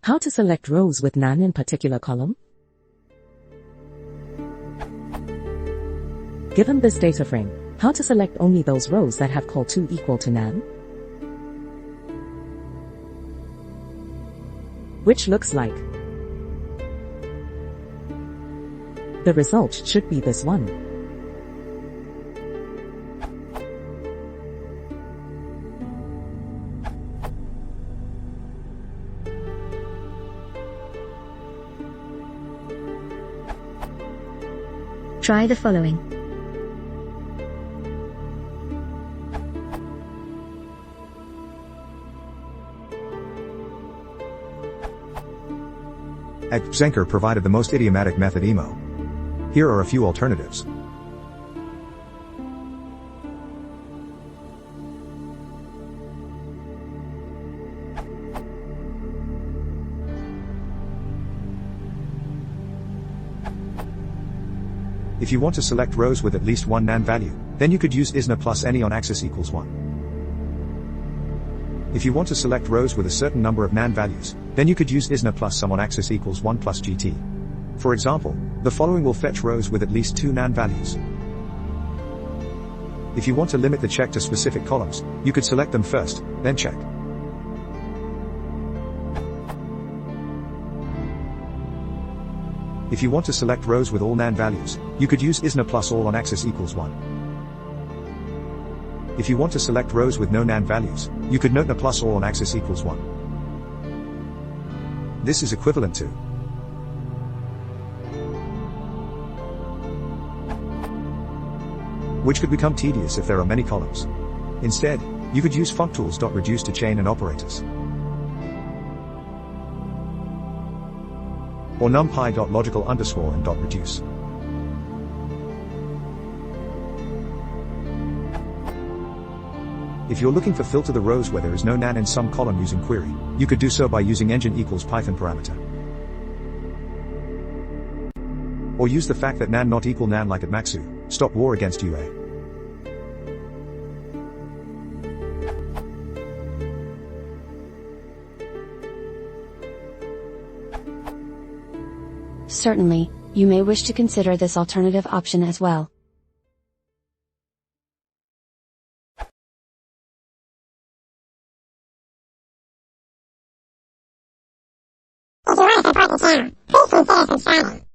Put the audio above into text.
How to select rows with NaN in particular column? Given this data frame, how to select only those rows that have col 2 equal to NaN? Which looks like the result should be this one. Try the following. Zenker provided the most idiomatic method emo. Here are a few alternatives. If you want to select rows with at least one NaN value, then you could use isNa plus any on axis equals 1. If you want to select rows with a certain number of NaN values, then you could use isNa plus sum on axis equals 1 plus gt. For example, the following will fetch rows with at least 2 NaN values. If you want to limit the check to specific columns, you could select them first, then check. If you want to select rows with all NaN values, you could use isNa plus all on axis equals 1. If you want to select rows with no NaN values, you could note NA plus all on axis equals 1. This is equivalent to which could become tedious if there are many columns. Instead, you could use functools.reduce to chain and operators. Or numpy.logical underscore and .reduce. If you're looking for filter the rows where there is no NaN in some column using query, you could do so by using engine equals Python parameter. Or use the fact that NaN not equal NaN like at Maxu, stop war against UA. Certainly, you may wish to consider this alternative option as well. If you want to support the channel, please consider subscribing.